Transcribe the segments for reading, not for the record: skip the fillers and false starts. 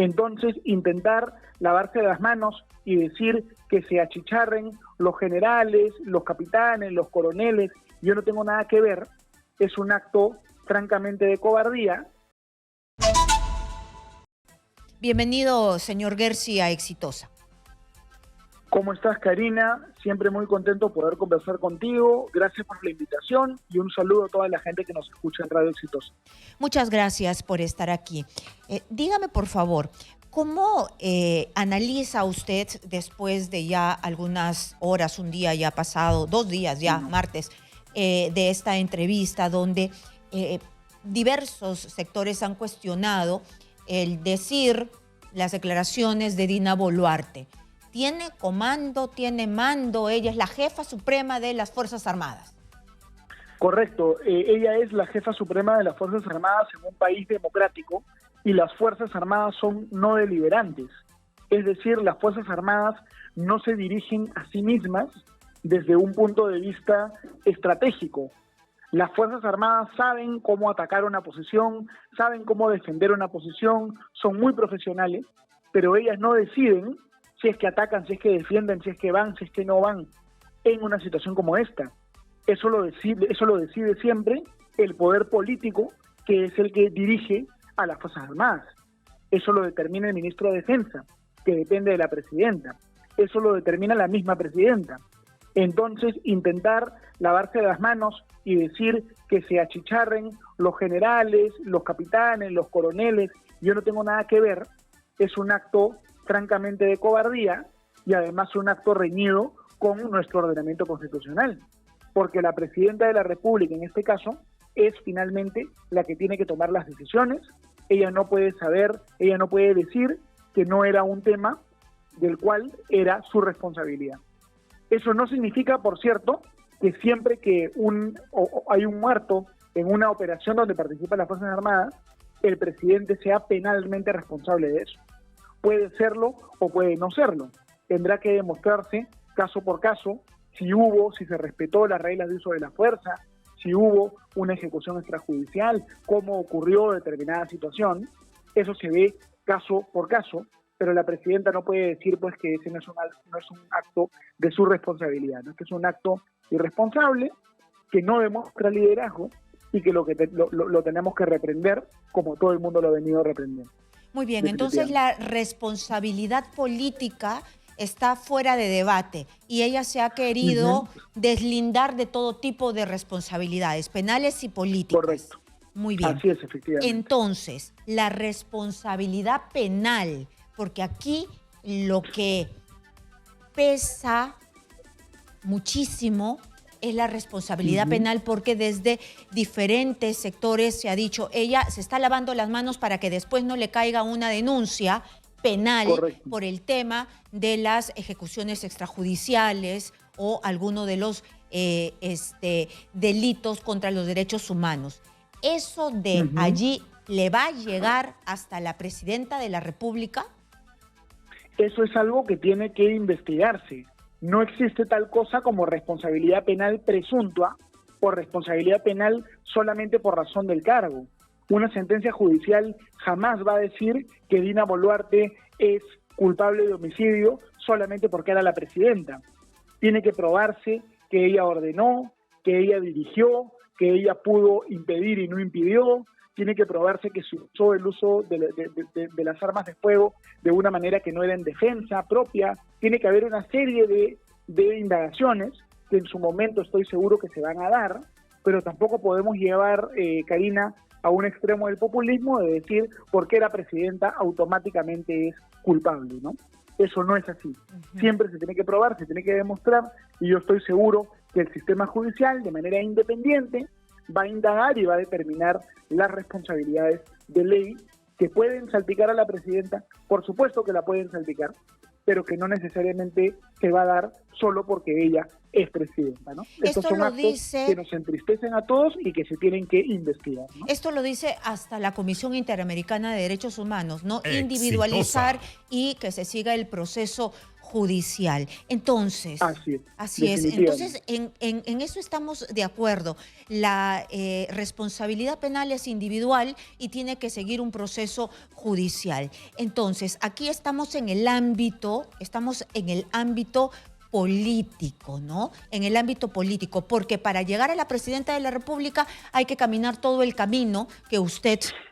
Entonces, intentar lavarse las manos y decir que se achicharren los generales, los capitanes, los coroneles, yo no tengo nada que ver, es un acto francamente de cobardía. Bienvenido, señor Gersi, a Exitosa. ¿Cómo estás, Karina? Siempre muy contento de poder conversar contigo. Gracias por la invitación y un saludo a toda la gente que nos escucha en Radio Exitosa. Muchas gracias por estar aquí. Dígame, por favor, ¿cómo analiza usted después de ya algunas horas, un día ya pasado, 2 días ya, martes, de esta entrevista donde diversos sectores han cuestionado el decir las declaraciones de Dina Boluarte? ¿Tiene comando, tiene mando? Ella es la jefa suprema de las Fuerzas Armadas. Correcto, ella es la jefa suprema de las Fuerzas Armadas en un país democrático y las Fuerzas Armadas son no deliberantes. Es decir, las Fuerzas Armadas no se dirigen a sí mismas desde un punto de vista estratégico. Las Fuerzas Armadas saben cómo atacar una posición, saben cómo defender una posición, son muy profesionales, pero ellas no deciden si es que atacan, si es que defienden, si es que van, si es que no van en una situación como esta. Eso lo decide siempre el poder político, que es el que dirige a las Fuerzas Armadas. Eso lo determina el ministro de Defensa, que depende de la presidenta. Eso lo determina la misma presidenta. Entonces, intentar lavarse las manos y decir que se achicharren los generales, los capitanes, los coroneles, yo no tengo nada que ver, es un acto francamente de cobardía y además un acto reñido con nuestro ordenamiento constitucional, porque la presidenta de la República en este caso es finalmente la que tiene que tomar las decisiones. Ella no puede saber, ella no puede decir que no era un tema del cual era su responsabilidad. Eso no significa, por cierto, que siempre que hay un muerto en una operación donde participan las Fuerzas Armadas, el presidente sea penalmente responsable de eso. Puede serlo o puede no serlo. Tendrá que demostrarse caso por caso si se respetó las reglas de uso de la fuerza, si hubo una ejecución extrajudicial, cómo ocurrió determinada situación. Eso se ve caso por caso, pero la presidenta no puede decir pues que ese no es un acto de su responsabilidad, ¿no? Este es un acto irresponsable, que no demuestra liderazgo y que lo tenemos que reprender como todo el mundo lo ha venido reprendiendo. Muy bien, entonces la responsabilidad política está fuera de debate y ella se ha querido deslindar de todo tipo de responsabilidades, penales y políticas. Correcto. Muy bien. Así es, efectivamente. Entonces, la responsabilidad penal, porque aquí lo que pesa muchísimo es la responsabilidad penal, porque desde diferentes sectores se ha dicho, ella se está lavando las manos para que después no le caiga una denuncia penal. Correcto. Por el tema de las ejecuciones extrajudiciales o alguno de los delitos contra los derechos humanos. ¿Eso de allí le va a llegar hasta la presidenta de la República? Eso es algo que tiene que investigarse. No existe tal cosa como responsabilidad penal presunta o responsabilidad penal solamente por razón del cargo. Una sentencia judicial jamás va a decir que Dina Boluarte es culpable de homicidio solamente porque era la presidenta. Tiene que probarse que ella ordenó, que ella dirigió, que ella pudo impedir y no impidió. Tiene que probarse que se usó el uso de las armas de fuego de una manera que no era en defensa propia. Tiene que haber una serie de indagaciones que en su momento estoy seguro que se van a dar, pero tampoco podemos llevar, Karina, a un extremo del populismo de decir porque era presidenta automáticamente es culpable, ¿no? Eso no es así. Siempre se tiene que probar, se tiene que demostrar, y yo estoy seguro que el sistema judicial, de manera independiente, va a indagar y va a determinar las responsabilidades de ley que pueden salpicar a la presidenta. Por supuesto que la pueden salpicar, pero que no necesariamente se va a dar solo porque ella es presidenta, ¿no? Estos son actos que nos entristecen a todos y que se tienen que investigar, ¿no? Esto lo dice hasta la Comisión Interamericana de Derechos Humanos, ¿no? Individualizar y que se siga el proceso judicial. Entonces, así es. Entonces, en eso estamos de acuerdo. La responsabilidad penal es individual y tiene que seguir un proceso judicial. Entonces, aquí estamos en el ámbito político, ¿no? En el ámbito político, porque para llegar a la presidenta de la República hay que caminar todo el camino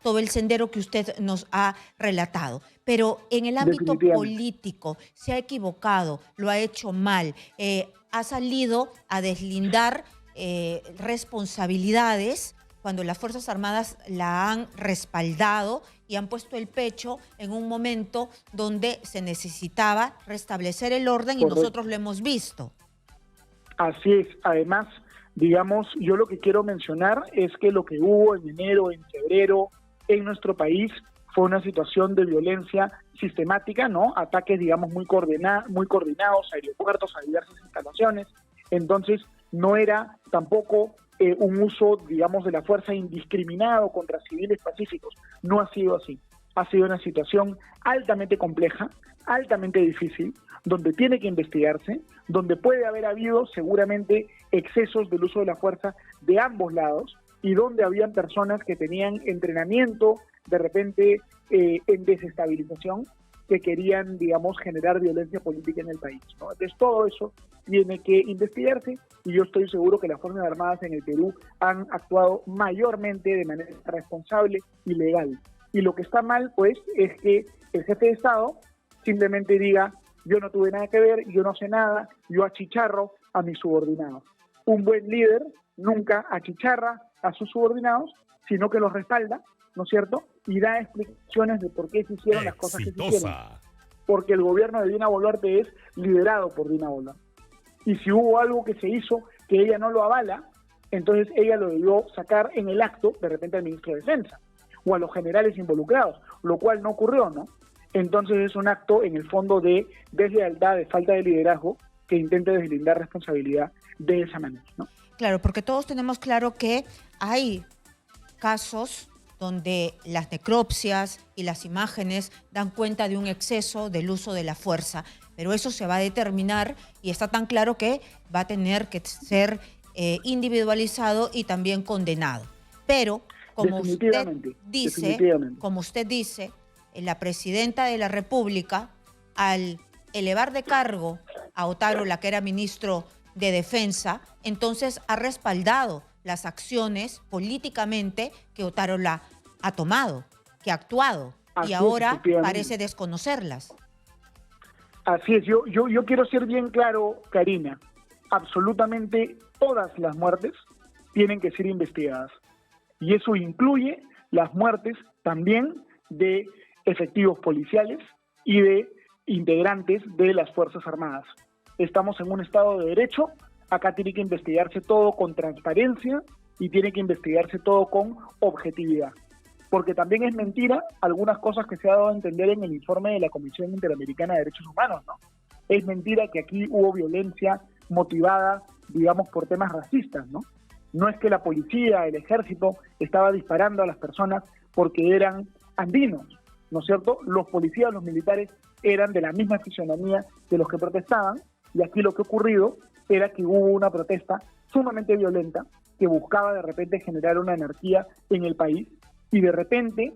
todo el sendero que usted nos ha relatado. Pero en el ámbito político se ha equivocado, lo ha hecho mal, ha salido a deslindar responsabilidades cuando las Fuerzas Armadas la han respaldado y han puesto el pecho en un momento donde se necesitaba restablecer el orden. Correcto. Y nosotros lo hemos visto. Así es. Además, digamos, yo lo que quiero mencionar es que lo que hubo en enero, en febrero, en nuestro país fue una situación de violencia sistemática, ¿no? Ataques, digamos, muy coordinados a aeropuertos, a diversas instalaciones. Entonces, no era tampoco un uso, digamos, de la fuerza indiscriminado contra civiles pacíficos. No ha sido así. Ha sido una situación altamente compleja, altamente difícil, donde tiene que investigarse, donde puede haber habido seguramente excesos del uso de la fuerza de ambos lados y donde habían personas que tenían entrenamiento, de repente en desestabilización, que querían, digamos, generar violencia política en el país, ¿no? Entonces todo eso tiene que investigarse y yo estoy seguro que las Fuerzas Armadas en el Perú han actuado mayormente de manera responsable y legal. Y lo que está mal, pues, es que el jefe de Estado simplemente diga: yo no tuve nada que ver, yo no sé nada, yo achicharro a mis subordinados. Un buen líder nunca achicharra a sus subordinados, sino que los respalda, ¿no es cierto?, y da explicaciones de por qué se hicieron las cosas que se hicieron. Porque el gobierno de Dina Boluarte es liderado por Dina Boluarte. Y si hubo algo que se hizo que ella no lo avala, entonces ella lo debió sacar en el acto, de repente al ministro de Defensa, o a los generales involucrados, lo cual no ocurrió, ¿no? Entonces es un acto, en el fondo, de deslealtad, de falta de liderazgo, que intenta deslindar responsabilidad de esa manera, ¿no? Claro, porque todos tenemos claro que hay casos donde las necropsias y las imágenes dan cuenta de un exceso del uso de la fuerza, pero eso se va a determinar y está tan claro que va a tener que ser individualizado y también condenado. Pero, como usted dice, la presidenta de la República, al elevar de cargo a Otárola, que era ministro de Defensa, entonces ha respaldado las acciones políticamente que Otárola ha tomado, que ha actuado, y ahora parece desconocerlas. Así es, yo quiero ser bien claro, Karina, absolutamente todas las muertes tienen que ser investigadas, y eso incluye las muertes también de efectivos policiales y de integrantes de las Fuerzas Armadas. Estamos en un Estado de Derecho, acá tiene que investigarse todo con transparencia y tiene que investigarse todo con objetividad. Porque también es mentira algunas cosas que se ha dado a entender en el informe de la Comisión Interamericana de Derechos Humanos, ¿no? Es mentira que aquí hubo violencia motivada, digamos, por temas racistas, ¿no? No es que la policía, el ejército, estaba disparando a las personas porque eran andinos, ¿no es cierto? Los policías, los militares eran de la misma fisonomía de los que protestaban, y aquí lo que ha ocurrido era que hubo una protesta sumamente violenta que buscaba de repente generar una anarquía en el país, y de repente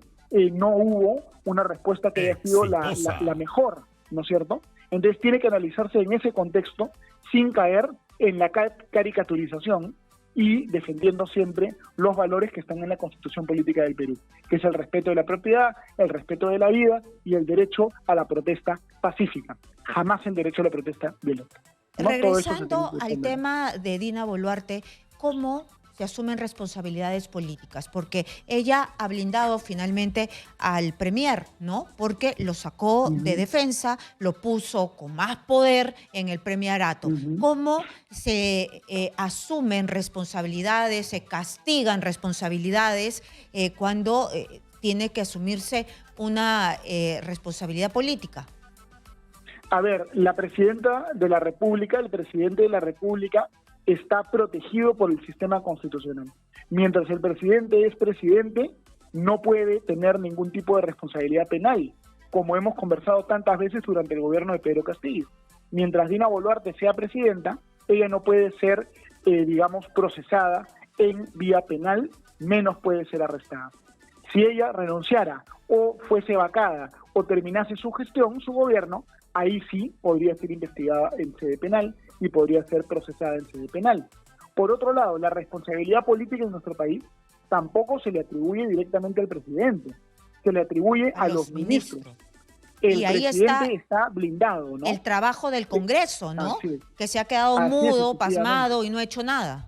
no hubo una respuesta que haya sido la mejor, ¿no es cierto? Entonces tiene que analizarse en ese contexto sin caer en la caricaturización y defendiendo siempre los valores que están en la Constitución Política del Perú, que es el respeto de la propiedad, el respeto de la vida y el derecho a la protesta pacífica, jamás el derecho a la protesta violenta, ¿no? Regresando al tema de Dina Boluarte, ¿cómo se asumen responsabilidades políticas? Porque ella ha blindado finalmente al premier, ¿no? Porque lo sacó de Defensa, lo puso con más poder en el premierato. ¿Cómo se asumen responsabilidades, se castigan responsabilidades cuando tiene que asumirse una responsabilidad política? A ver, la presidenta de la República, el presidente de la República, está protegido por el sistema constitucional. Mientras el presidente es presidente, no puede tener ningún tipo de responsabilidad penal, como hemos conversado tantas veces durante el gobierno de Pedro Castillo. mientras Dina Boluarte sea presidenta, ella no puede ser, digamos, procesada en vía penal, menos puede ser arrestada. Si ella renunciara o fuese vacada o terminase su gestión, su gobierno, ahí sí podría ser investigada en sede penal y podría ser procesada en sede penal. Por otro lado, la responsabilidad política en nuestro país tampoco se le atribuye directamente al presidente, se le atribuye a los ministros. El presidente está blindado, ¿no? El trabajo del Congreso, ¿no? Que se ha quedado Así mudo, pasmado y no ha hecho nada.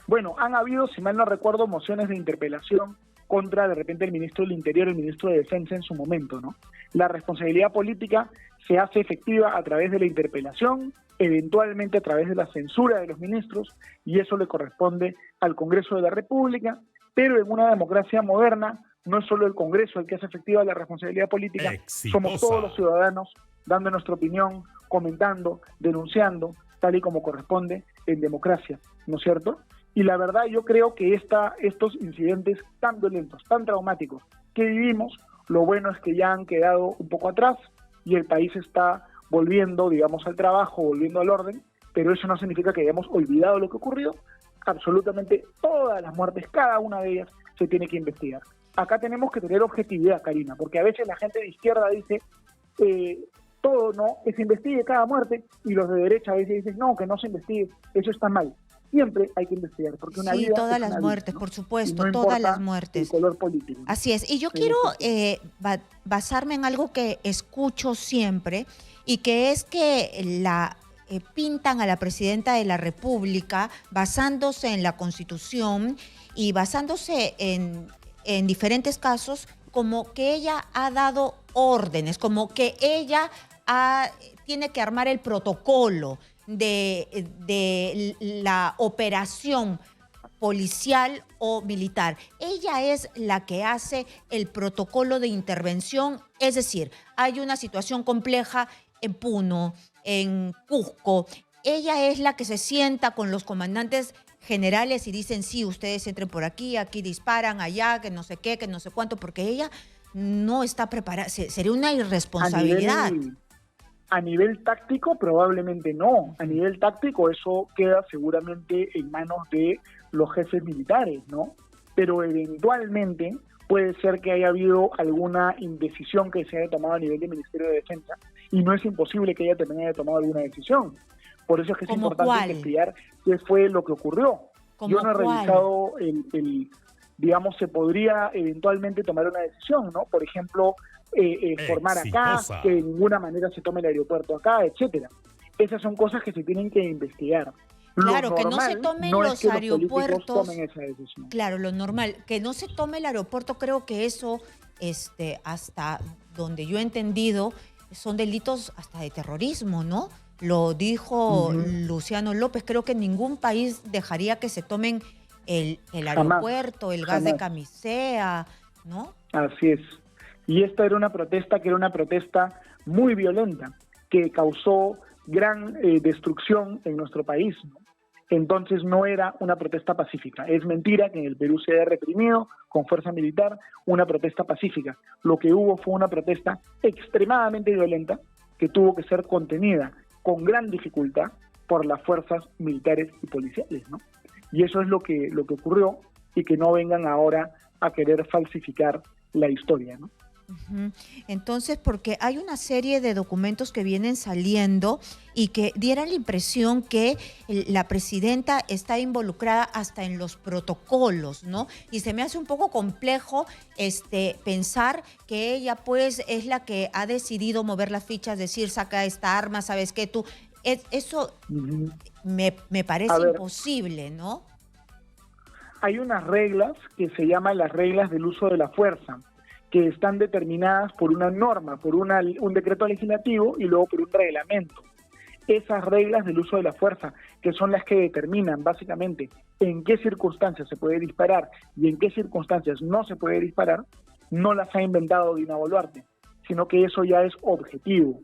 Bueno, han habido, si mal no recuerdo, mociones de interpelación contra, de repente, el ministro del Interior, el ministro de Defensa en su momento, ¿no? La responsabilidad política se hace efectiva a través de la interpelación, eventualmente a través de la censura de los ministros, y eso le corresponde al Congreso de la República, pero en una democracia moderna no es solo el Congreso el que hace efectiva la responsabilidad política, somos todos los ciudadanos dando nuestra opinión, comentando, denunciando, tal y como corresponde en democracia, ¿no es cierto? Y la verdad yo creo que estos incidentes tan violentos, tan traumáticos que vivimos, lo bueno es que ya han quedado un poco atrás y el país está volviendo, digamos, al trabajo, volviendo al orden, pero eso no significa que hayamos olvidado lo que ocurrió. Absolutamente todas las muertes, cada una de ellas, se tiene que investigar. Acá tenemos que tener objetividad, Karina, porque a veces la gente de izquierda dice todo no, que se investigue cada muerte, y los de derecha a veces dicen no, que no se investigue, eso está mal. Siempre hay que investigar, porque una vida todas es las una muertes, vida, ¿no? por supuesto, No todas las muertes. El color político. Así es. Y yo quiero basarme en algo que escucho siempre, y que es que pintan a la presidenta de la República basándose en la Constitución y basándose en diferentes casos, como que ella ha dado órdenes, como que ella tiene que armar el protocolo de la operación policial o militar. Ella es la que hace el protocolo de intervención, es decir, hay una situación compleja en Puno, en Cusco. Ella es la que se sienta con los comandantes generales y dicen, sí, ustedes entren por aquí, aquí disparan, allá, que no sé qué, que no sé cuánto, porque ella no está preparada. Sería una irresponsabilidad. A nivel táctico, probablemente no. A nivel táctico, eso queda seguramente en manos de los jefes militares, ¿no? Pero eventualmente puede ser que haya habido alguna indecisión que se haya tomado a nivel del Ministerio de Defensa, y no es imposible que ella también haya tomado alguna decisión. Por eso es que es importante investigar qué fue lo que ocurrió. Yo no he revisado digamos, se podría eventualmente tomar una decisión, ¿no? Por ejemplo, formar acá, que de ninguna manera se tome el aeropuerto acá, etcétera. Esas son cosas que se tienen que investigar. Claro, que no se tomen los aeropuertos. Tomen esa decisión. Claro, lo normal, que no se tome el aeropuerto, creo que eso, hasta donde yo he entendido, son delitos hasta de terrorismo, ¿no? Lo dijo Luciano López, creo que ningún país dejaría que se tomen el aeropuerto, el gas de camisea, ¿no? Así es. Y esta era una protesta muy violenta, que causó gran destrucción en nuestro país, ¿no? Entonces no era una protesta pacífica. Es mentira que en el Perú se haya reprimido con fuerza militar una protesta pacífica. Lo que hubo fue una protesta extremadamente violenta que tuvo que ser contenida con gran dificultad por las fuerzas militares y policiales, ¿no? Y eso es lo que ocurrió, y que no vengan ahora a querer falsificar la historia, ¿no? Entonces, porque hay una serie de documentos que vienen saliendo y que dieran la impresión que la presidenta está involucrada hasta en los protocolos, ¿no? Y se me hace un poco complejo pensar que ella pues es la que ha decidido mover las fichas, decir, saca esta arma, ¿sabes qué? Eso me parece imposible, ¿no? Hay unas reglas que se llaman las reglas del uso de la fuerza, que están determinadas por una norma, por un decreto legislativo y luego por un reglamento. Esas reglas del uso de la fuerza, que son las que determinan básicamente en qué circunstancias se puede disparar y en qué circunstancias no se puede disparar, no las ha inventado Dina Boluarte, sino que eso ya es objetivo.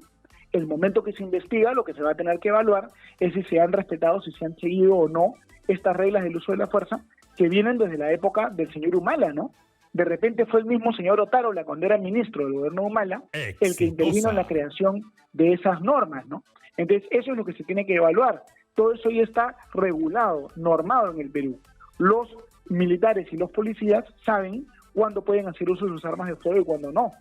El momento que se investiga, lo que se va a tener que evaluar es si se han respetado, si se han seguido o no estas reglas del uso de la fuerza, que vienen desde la época del señor Humala, ¿no? De repente fue el mismo señor Otárola, cuando era ministro del gobierno de Humala, el que intervino en la creación de esas normas, ¿no? Entonces, eso es lo que se tiene que evaluar. Todo eso ya está regulado, normado en el Perú. Los militares y los policías saben cuándo pueden hacer uso de sus armas de fuego y cuándo no.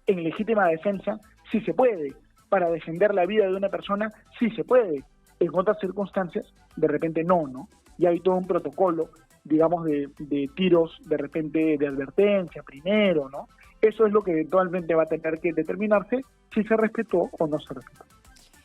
En legítima defensa sí se puede. Para defender la vida de una persona sí se puede. En otras circunstancias, de repente no. Y hay todo un protocolo, digamos, de tiros, de repente de advertencia primero, ¿no? Eso es lo que eventualmente va a tener que determinarse si se respetó o no se respetó.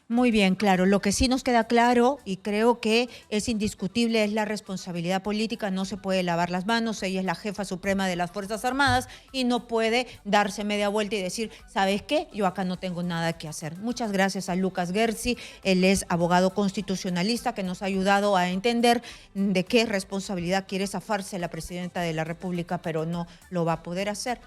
Muy bien, claro. Lo que sí nos queda claro y creo que es indiscutible es la responsabilidad política. No se puede lavar las manos. Ella es la jefa suprema de las Fuerzas Armadas y no puede darse media vuelta y decir, ¿sabes qué? Yo acá no tengo nada que hacer. Muchas gracias a Lucas Gersi. Él es abogado constitucionalista que nos ha ayudado a entender de qué responsabilidad quiere zafarse la presidenta de la República, pero no lo va a poder hacer.